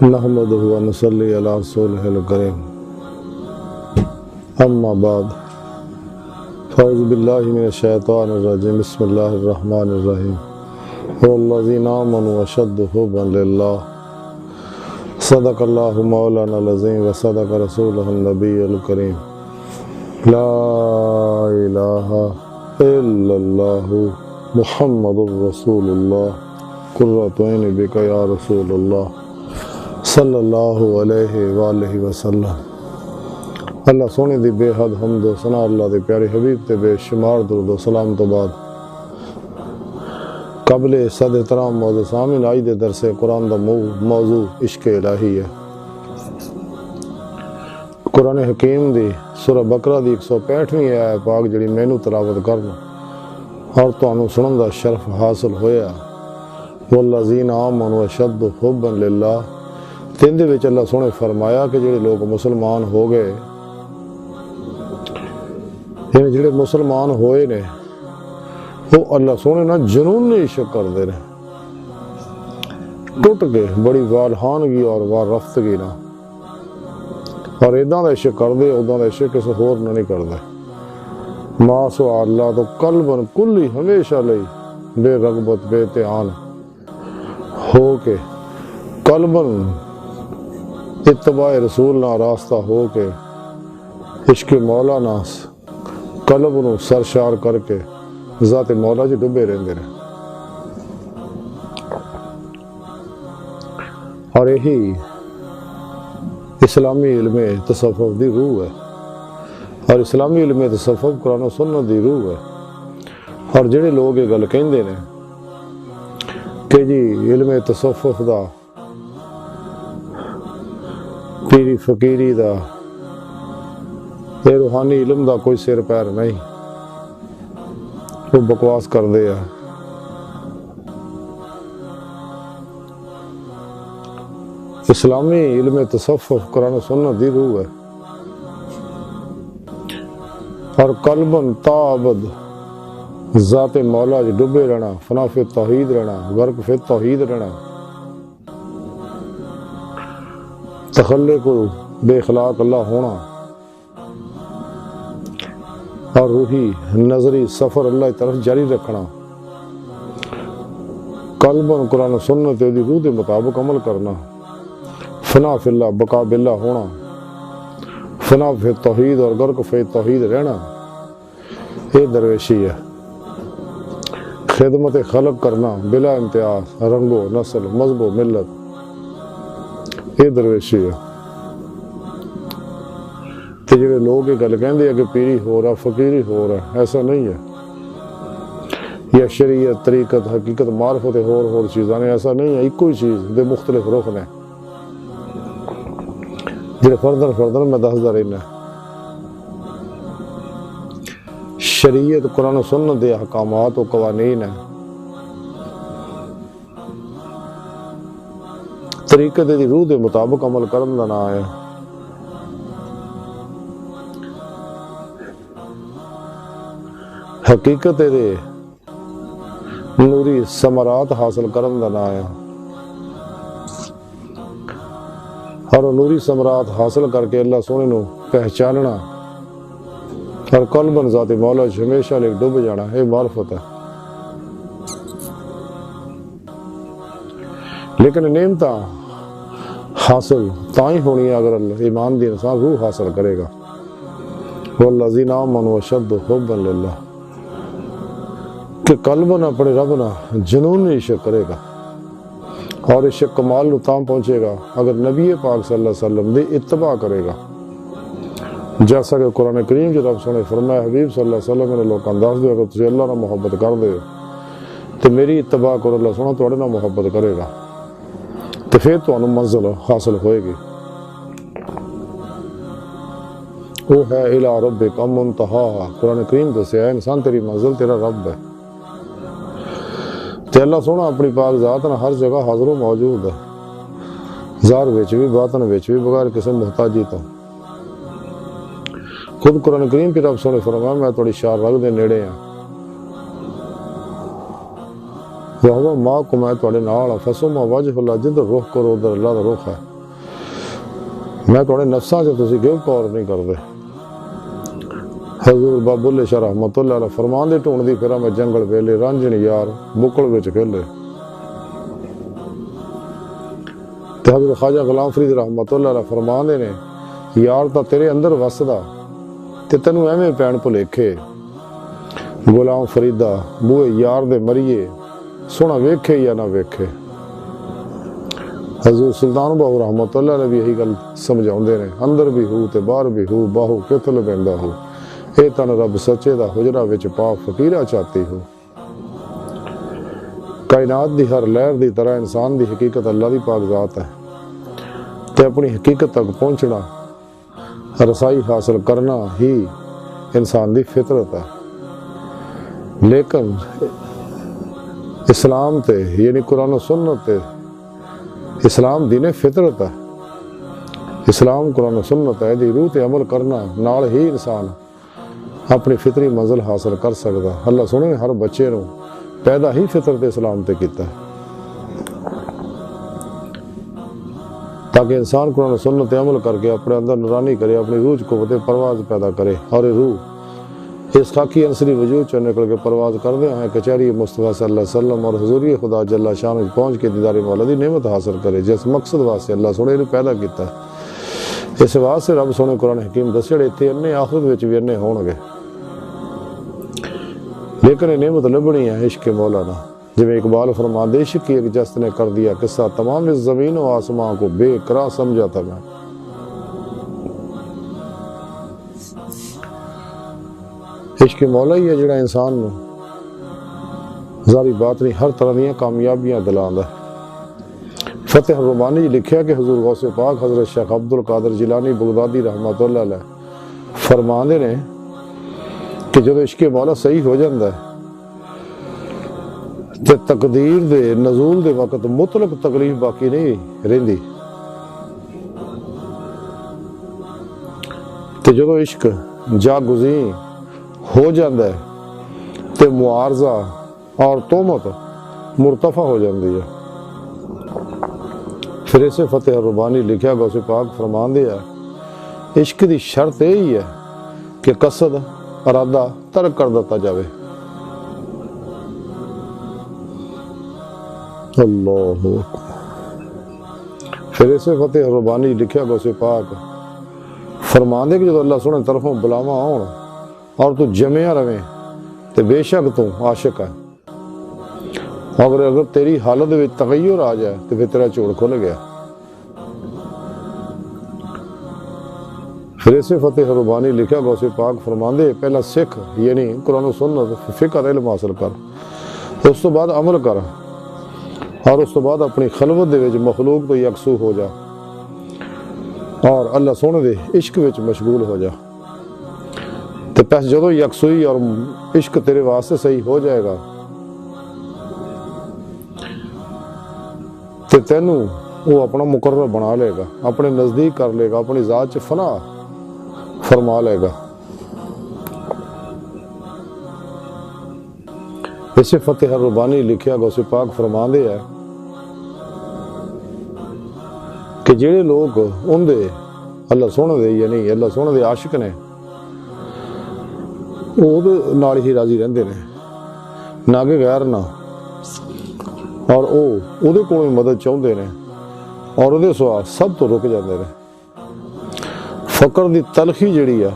نحمدہ و نصلی علی رسولہ الکریم اما بعد فاعوذ باللہ من الشیطان الرجیم بسم اللہ الرحمن الرحیم والذین آمنوا اشد حبا للہ صدق اللہ مولانا العظیم وصدق رسولہ النبی الکریم لا الہ الا اللہ محمد الرسول اللہ قرۃ عین بک یا رسول اللہ صلی اللہ علیہ وآلہ وسلم۔ اللہ سونے دی بے حد حمد و ثنا اللہ دے پیارے حبیب تے بے شمار درود و سلام تو بعد قبل صد احترام موضوع سامعین آج دے درس قرآن دا موضوع عشق الہی ہے۔ قرآن حکیم دی سورہ بقرہ دی 165ویں آیت پاک جڑی مینوں تلاوت کرنا اور تانوں سنن دا شرف حاصل ہویا والذین آمنوا اشد حبا للہ۔ تین دے وچ اللہ سونے فرمایا کہ جڑے لوگ مسلمان ہو گئے یعنی جڑے مسلمان ہوئے نے وہ اللہ سونے نہ جنون نے عشق کر دے رہے ٹوٹ گئے بڑی والہانگی اور وار رفتگی نہ اور ایداں دا عشق کر دے اوداں دا عشق کسی ہور نہ نہیں کر دے ما سوا اللہ تو قلباً کلی ہمیشہ لئی بے رغبت بے تیان ہو کے قلباً اتباع رسول نہ راستہ ہو کے عشق مولا نہ قلب نو سرشار کر کے ذات مولا جی ڈبے رہندے رہے اور یہی اسلامی علم تصوف دی روح ہے اور اسلامی علم تصوف قرآن و سنت دی روح ہے۔ اور جڑے لوگ یہ گل کہندے نے کہ جی علم تصوف دا پیری فقیری دا اے روحانی علم دا کوئی سر پیر نہیں وہ بکواس کر دے ہے۔ اسلامی علم تصوف قرآن و سنت دی روح ہے اور قلباً تعبد ذات مولا جی ڈبے رہنا فنا فی توحید رہنا غرق فی توحید رہنا تخلق بے اخلاق اللہ ہونا اور روحی نظری سفر اللہ کی طرف جاری رکھنا قلباً قرآن و سنت دی روح کے مطابق عمل کرنا فنا فی اللہ بقا باللہ ہونا فنا فی توحید اور غرق فی توحید رہنا یہ درویشی ہے۔ خدمت خلق کرنا بلا امتیاز رنگ و نسل مذہب و ملت یہ درویشی ہے۔ کہ جڑے لوگ یہ گل کہندے ہیں کہ پیری ہو رہا فقیری ہو رہا ایسا نہیں ہے۔ یا شریعت طریقت حقیقت معرفت ہور چیزاں نے ایسا نہیں ہے، ایک کوئی چیز دے مختلف رخ نے جڑے فردن میں دسدا رہنا۔ شریعت قرآن و سنت دے احکامات و قوانین ہیں، طریقت دی روح دے مطابق عمل کرن دا نام ہے۔ حقیقت دے نوری ثمرات حاصل کرن دا نام ہے اور نوری ثمرات حاصل کر کے اللہ سونے نو پہچاننا اور قلباً ذات مولا ہمیشہ لے ڈب جانا یہ معرفت ہے۔ لیکن نعمتاں حاصل تائیں ہونی ہے اگر ایمان دی انسان روح حاصل کرے گا۔ والذین آمنوا اشد حبا للہ کہ قلباً اپنے رب نہ جنون عشق کرے گا اور عشق کمال نو تام پہنچے گا اگر نبی پاک صلی اللہ علیہ وسلم دی اتباع کرے گا۔ جیسا کہ قرآن کریم جو رب سنے فرمایا حبیب صلی اللہ علیہ وسلم نے لوگ انداز دے اگر تسی اللہ نہ محبت کر دے تو میری اتباع کرو اللہ سونا توڑے نہ محبت کرے گا تو پھر تو انہوں منزل حاصل ہوئے گی۔ وہ ہے الہ ربک منتہا قرآن کریم دسے ہے انسان تیری منزل تیرا رب ہے تے اللہ سونا اپنی پاک ذات نہ ہر جگہ حاضر و موجود ہے ظاہر وچ بھی باطن وچ بھی بغیر کسی محتاجی تو۔ خود قرآن کریم کی رب سونے فرمایا میں تھوڑی شار رگ دے نیڑے ہاں وَهُوَ مَعَكُمْ میں تواڈے نال ہاں فَثُمَّ وَجْهُ اللَّهِ جدھر رخ کرو ادھر اللہ دا رخ ہے میں تواڈے نفساں چ تسی کیوں غور نہیں کردے حضور بابا بلے شاہ رحمت اللہ علیہ فرمان دے ٹھونڈ دی پھراں میں جنگل ویلے رانجھن یار بکڑ وچ کھیلے تے حضرت خواجہ غلام فرید رحمت اللہ علیہ فرمان دے نے یار تا تیرے اندر وسدا تے تینوں ایویں پین بھلیکھے غلام فریدا بوئے یار دے مریے سونا ویکھے یا نہ ویکھے حضور سلطان باہو رحمت اللہ علیہ بھی یہی گل سمجھاؤندے نے اندر بھی ہو تے باہر بھی ہو باہو کتل بیندا ہو اے تن رب سچے دا حجرہ وچ پا فقیرہ چاہتی ہو کائنات دی ہر لہر دی طرح انسان دی حقیقت اللہ دی پاک ذات ہے تے اپنی حقیقت تک پہنچنا رسائی حاصل کرنا ہی انسان دی فطرت ہے لیکن اسلام تے یعنی قرآن و سنت تے اسلام دین فطرت ہے اسلام قرآن و سنت ہے دی روح تے عمل کرنا نال ہی انسان اپنی فطری منزل حاصل کر سکتا اللہ سنے ہر بچے نو پیدا ہی فطرت اسلام تے کیتا ہے تاکہ انسان قرآن و سنت عمل کر کے اپنے اندر نورانی کرے اپنی روح قوت پرواز پیدا کرے اور روح اس خاکی انصری وجود چو نکل کے پرواز کردے ہیں کچہری مصطفیٰ صلی اللہ علیہ وسلم اور حضوری خدا جل شان پہنچ کے دیدار مولا دی نعمت حاصل کرے جس مقصد واسطے اللہ سونے نے پیدا کیتا ہے اس واسطے رب سونے قرآن حکیم دسے اتنے انے آخرت وچ بھی انے ہون گے لیکن یہ نعمت لبنی ہے عشق مولا نا جویں اقبال فرماندے عشق کی ایک جست نے کر دیا قصہ تمام اس زمین و آسمان کو بے قرار سمجھا تھا میں عشق مولا ہی ہے جڑا انسان نو ظاہری باطنی ہر طرح دیا کامیابیاں دلاندا ہے فتح الربانی جی لکھیا کہ حضور غوث پاک حضرت شیخ عبد القادر جیلانی بغدادی رحمت اللہ علیہ فرماندے نے کہ جب عشق مولا صحیح ہو جاندہ ہے تے تقدیر دے نزول دے وقت مطلق تکلیف باقی نہیں رہندی تے جب عشق جاگزین ہو جاندہ ہے تے معارضہ اور تہمت مرتفع ہو جاندی ہے پھر اسے فتح الربانی لکھیا غوث پاک فرمان دیا عشق دی شرط یہی ہے کہ قصد ارادہ ترک کر دیتا جاوے اللہ پھر اسے فتح الربانی لکھیا غوث پاک فرمان دے کہ جب اللہ سونے طرفوں بلاواں آن اور تو جمعہ رویں تو بے شک تو عاشق ہے اگر تیری حالت میں تغیر آ جائے تو پھر تیرا چوڑ کھل گیا پھر اسے فتح ربانی لکھا غوث پاک فرماندے پہلا سکھ یعنی قرآن و سنت فقہ علم حاصل کر اس تو بعد عمل کر اور اس تو بعد اپنی خلوت دے وچ مخلوق تو یکسو ہو جا اور اللہ سونے دے عشق وچ مشغول ہو جا تو پس جدو یکسوئی اور عشق تیرے واسطے صحیح ہو جائے گا تو تینوں وہ اپنا مقرر بنا لے گا اپنے نزدیک کر لے گا اپنی ذات چ فنا فرما لے گا اسے فتح الربانی لکھیا غوث پاک فرما دے ہے کہ جڑے لوگ ان دے اللہ سونے دے یعنی اللہ سونے دے عاشق نے وہ نال ہی راضی رہندے نے نہ کہ غیر نہ اور وہ دے کول مدد چاہندے نے اور وہ دے سوا سب تو رک جاندے نے فقر دی تلخی جڑی ہے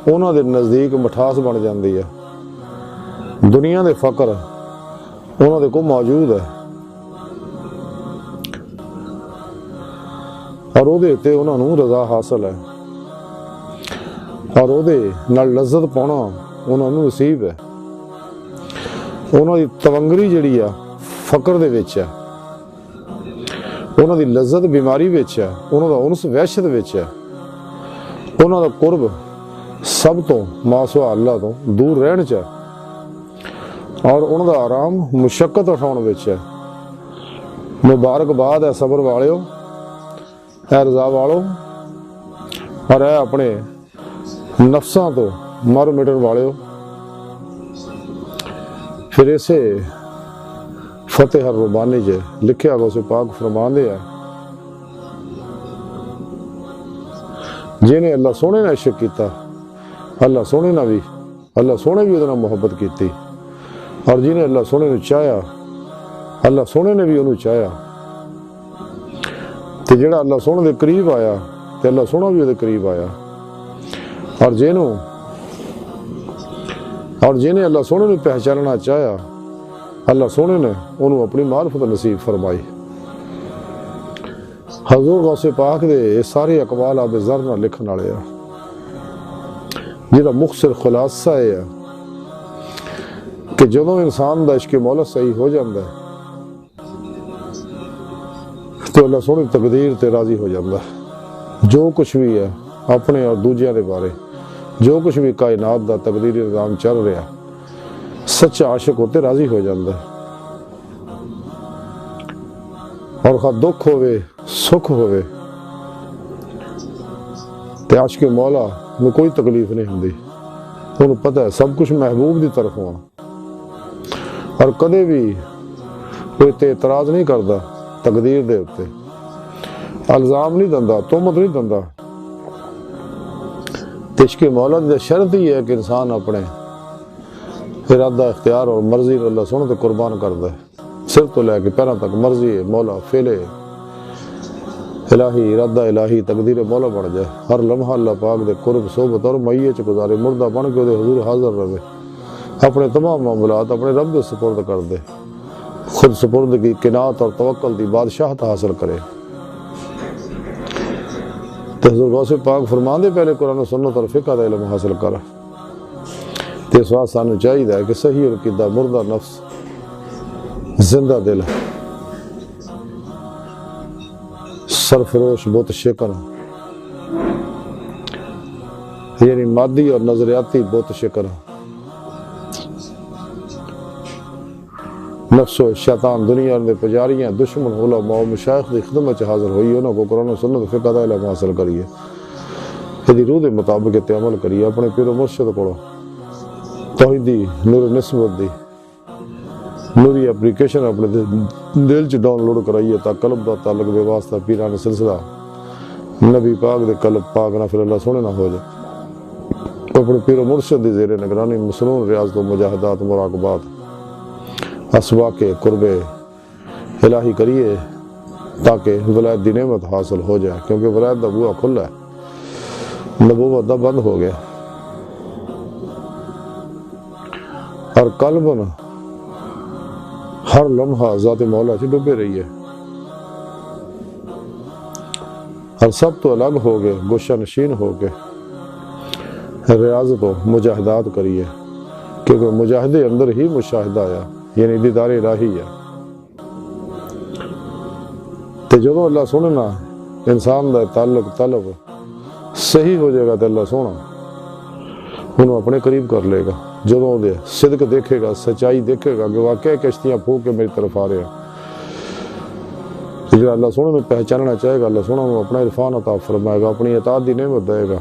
انہاں دے نزدیک مٹھاس بن جاندی ہے دنیا دے فقر انہاں دے کو موجود ہے اور وہ دے تے انہاں نوں رضا حاصل ہے اور وہ دے نال لذت پانا انہاں نوں نصیب ہے انہاں دی تونگری جڑی ہے فقر دے وچ ہے انہاں دی لذت بیماری وچ ہے انہاں دا انس وحشت وچ ہے انہاں دا قرب سب تو ماسوا اللہ تو دور رہن چ اور انہاں دا آرام مشقت اٹھاؤن وچ ہے مبارکباد ہے صبر والیو اے رضا والو اور اے اپنے نفساں تو مر مٹن والے ہو پھر اسے فتح الربانی جے لکھیا غوث پاک فرماندے ہیں جنہیں اللہ سونے نے عشق کیتا اللہ سونے بھی ادھر محبت کیتی، اور جنہیں اللہ سونے نے چاہیا اللہ سونے نے بھی انہوں چاہیا، تے جڑا اللہ سونے دے قریب آیا تے اللہ سونا بھی ادھر قریب آیا، اور جنہیں اللہ سونے نے پہچاننا چاہیا اللہ سونے نے انہوں اپنی معرفت نصیب فرمائی۔ حضور غوث پاک دے یہ سارے اقوال آب ذر نہ لکھن والے آ، جہاں مختصر خلاصہ ہے کہ جدوں انسان دا عشق مولا صحیح ہو جاندہ ہے تو اللہ سونے تقدیر تے راضی ہو جاندہ ہے، جو کچھ بھی ہے اپنے اور دوجیاں دے بارے، جو کچھ بھی کائنات دا تقدیری نظام چل رہا سچا عاشق ہوتے راضی ہو جاندہ ہے، اور خواہ دکھ ہوئے سکھ ہوئے تے عاشق مولا میں کوئی تکلیف نہیں ہوندی، انہوں پتہ ہے سب کچھ محبوب دی طرف ہوا، اور کدے بھی کوئی اعتراض نہیں کردا تقدیر دے ہوتے، الزام نہیں دندا، تہمت نہیں دندا۔ عشق مولا دی شرط ہی ہے کہ انسان اپنے ارادہ اختیار اور مرضی اللہ سونے تے قربان کردا ہے، سر تو لے کے پیروں تک مرضی ہے مولا فعل الہی، ارادہ الہی، تقدیر مولا بن جائے، ہر لمحہ اللہ پاک دے قرب صحبت اور مئیے چ گزارے، مردہ بن کے دے حضور حاضر رہے، اپنے تمام معاملات اپنے رب دے سپرد کر دے، خود سپردگی قناعت اور توکل دی بادشاہت حاصل کرے۔ تو حضور غوث پاک فرماندے پہلے قرآن و سنت اور فقہ دا علم حاصل کر، تے اس واسطے سانوں چاہیے کہ صحیح عقیدہ، مردہ نفس، زندہ دل، سرفروش بت شکن، یعنی مادی اور نظریاتی بت شکن، نفس و شیطان دنیا دے پجاریاں دشمن علماء و مشائخ دی خدمت حاضر ہوئی، انہوں کو قرآن و سنت فقہ دا علم حاصل کریے، یہ روح دے مطابق عمل کریے، اپنے پیر و مرشد کو توحیدی نور نسبت دی نوری اپلیکیشن اپنے دل چ ڈاؤن لوڈ کرائیے تا قلب دا تعلق بے واسطہ پیران سلسلہ نبی پاک دے قلب پاک نہ پھر اللہ سونے نہ ہو جائے، اپنے پیر و مرشد دی زیر نگرانی مسنون ریاضت و مجاہدات مراقبات اسواق قرب الہی کریے تاکہ ولایت دی نعمت حاصل ہو جائے، کیونکہ ولایت دا بوا کھلا ہے، نبوت دا بند ہو گیا، اور قلبن ہر لمحہ ذات مولا سے ڈبے رہی ہے، اور سب تو الگ ہو گئے گوشہ نشین ہو کے ریاضت و مجاہدات کریے، کیونکہ مجاہدے اندر ہی مشاہدہ آیا، یعنی دیدار الہی ہے۔ تے جدو اللہ سننا انسان دا تعلق طلب صحیح ہو جائے گا تو اللہ سونا انہوں اپنے قریب کر لے گا، جدوں دے صدق دیکھے گا، سچائی دیکھے گا کہ واقعی کشتیاں پھونک کے میری طرف آ رہے ہیں، جو اللہ سونے میں پہچاننا چاہے گا اللہ سونا میں اپنا عرفان عطا فرمائے گا، اپنی اطاعت دی نعمت دے گا،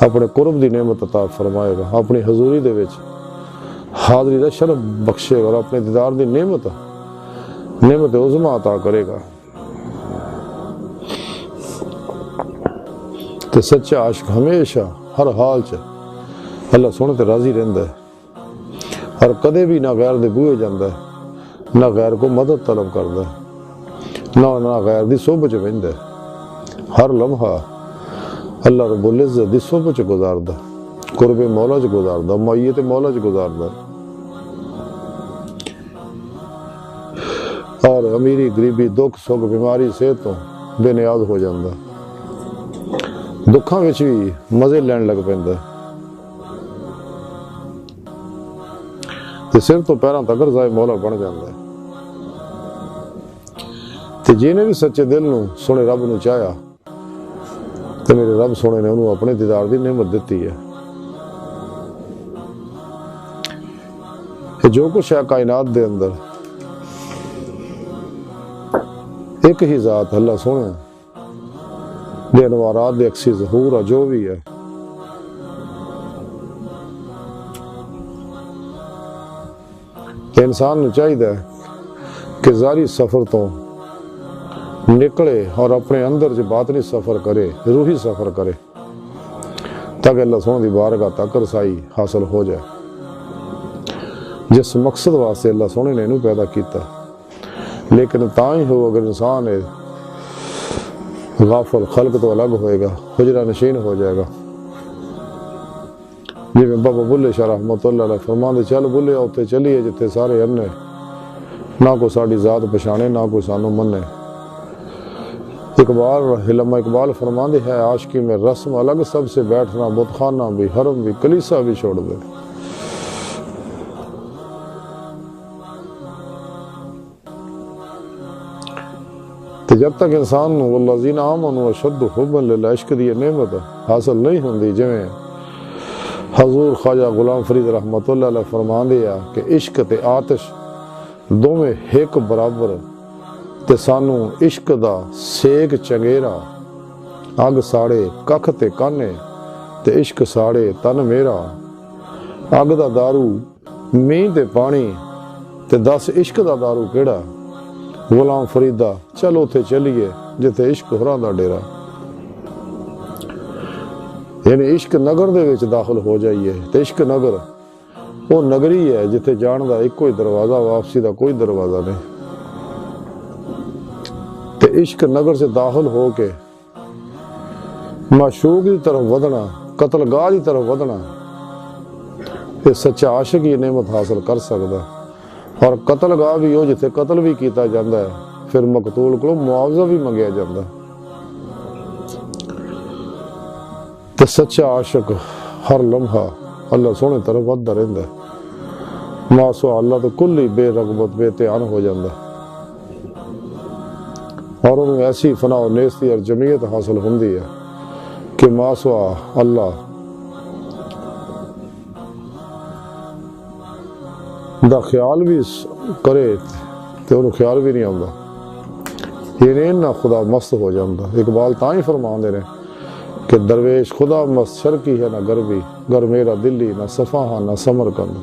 اپنے قرب دی نعمت عطا فرمائے گا، اپنی حضوری دے وچ حاضری دا شرف بخشے گا، اور اپنے دیدار دی نعمت عظمہ عطا کرے گا۔ تو سچا عاشق ہمیشہ ہر حال چ اللہ سونے تے راضی رہندا ہے، اور کدے بھی نہ غیر دے بوئے جاندا ہے، نہ غیر کو مدد طلب کردا ہے، نہ غیر دی صحبت چ بہندا ہے، ہر لمحہ اللہ رب العزت دی صحبت چ گزاردا، قرب مولا چ گزاردا، معیت مولا چ گزاردا، اور امیری غریبی دکھ سکھ بیماری صحت تو بے نیاز ہو جاندا، دکھاں وچ بھی مزے لین لگ پیندا، تے سر تو پیراں تک رضائے مولا بن جاندا ہے۔ تے جینے بھی سچے دل نو سونے رب نو چاہیا تے میرے رب سونے نے انہوں اپنے دیدار دی نعمت دیتی ہے۔ جو کچھ ہے کائنات دے اندر ایک ہی ذات اللہ سونے دے انوارات دے اکسی ظہور جو بھی ہے، کہ انسان نو چاہیے کہ ظاہری سفر تو نکلے اور اپنے اندر جو باطنی سفر کرے، روحی سفر کرے، تاکہ اللہ سونے دی بارگاہ تک رسائی حاصل ہو جائے، جس مقصد واسطے اللہ سونے نے انہوں پیدا کیتا۔ لیکن تاں ہی ہو اگر انسان غافل خلق تو الگ ہوئے گا، حجرہ نشین ہو جائے گا۔ جی میں بابا بلے شاہ رحمت اللہ علیہ فرماندے چل بلے اوتے چلیے جتے سارے انے، نہ کوئی ساڑی ذات پچھانے نہ کوئی سانو منے۔ علامہ اقبال فرماندے ہے عاشقی میں رسم الگ، سب سے بیٹھنا بت خانہ بھی، حرم بھی، کلیسا بھی چھوڑ دے۔ تو جب تک انسان والذین آمنوا اشد حبا للہ عشق دی نعمت حاصل نہیں ہوندی، جویں حضور خواجہ غلام فرید رحمت اللہ علیہ فرماندے ہیں کہ عشق تے آتش دوویں ایک برابر، تے سانو عشق دا سیک چنگیرا، اگ ساڑے ککھ تے کانے تے عشق ساڑے تن میرا، اگ دا دارو مین تے پانی تے دس عشق دا دارو کیڑا، غلام فریدہ چلو اتھے چلیے جتے عشق ہوراں دا ڈیرا۔ یعنی عشق نگر دے وچ داخل ہو جائیے، تے عشق نگر وہ نگری ہے جتے جان دا ایک کوئی دروازہ، واپسی دا کوئی دروازہ نہیں۔ تے عشق نگر سے داخل ہو کے معشوق دی طرف ودنا، قتل گاہ دی طرف ودنا، یہ سچا عاشق یہ نعمت حاصل کر سکتا۔ اور قتل گاہ بھی ہو جتے قتل بھی کیتا جاندہ ہے، پھر مقتول کو معاوضہ بھی منگیا جاندہ ہے۔ تے سچا عاشق ہر لمحہ اللہ سونے طرف ودہ رہندہ ہے، ماسو اللہ تو کلی بے رغبت بے تیان ہو جاندہ ہے، اور انہوں ایسی فنا و نیستی اور جمعیت حاصل ہوندی ہے کہ ماسو اللہ دا خیال بھی کرے تو انہوں خیال بھی نہیں آندا، یہ نہ خدا مست ہو جاندہ۔ اقبال تاں ہی فرمان دے رہے کہ درویش خدا مست شرکی ہے نہ غربی، گر میرا دلی نہ صفحہ نہ سمرقند۔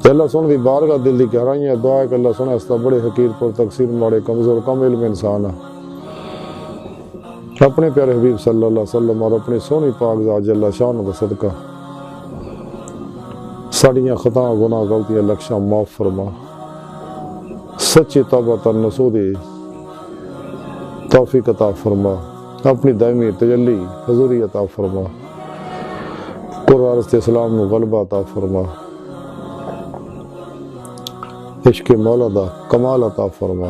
اللہ سن دی بارگاہ دل دی گہرائیاں دعا ہے کہ اللہ سنے استا بڑے حقیر پر تقصیر ماڑے کمزور کم علم انسان ہے، اپنے پیارے حبیب صلی اللہ علیہ وسلم اور اپنی سونی پاک ذات جل شان دا صدقہ ساڑیاں خطا گناہ غلطیاں لکشاں معاف فرما، سچی توبہ نصوحی توفیق عطا فرما، اپنی دائمی تجلی حضوری عطا فرما، قرآن اسلام نو غلبہ عطا فرما، عشق مولا دا کمال عطا فرما۔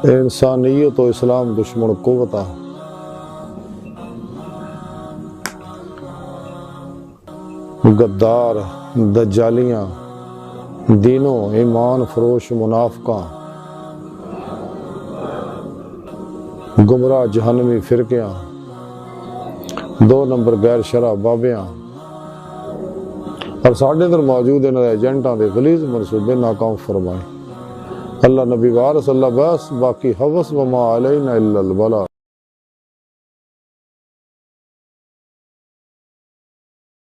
انسانیت و اسلام دشمن قوتاں غدار دجالیاں دینوں ایمان فروش منافقاں گمراہ جہنمی فرقیاں 2 نمبر غیر شرع بابیاں اور ساڑھے اندر موجود ہیں ایجنٹاں دے غلیظ منصوبے ناکام فرمائے۔ اللہ نبی وارث اللہ بس باقی حوث وما علینا الا البلاغ۔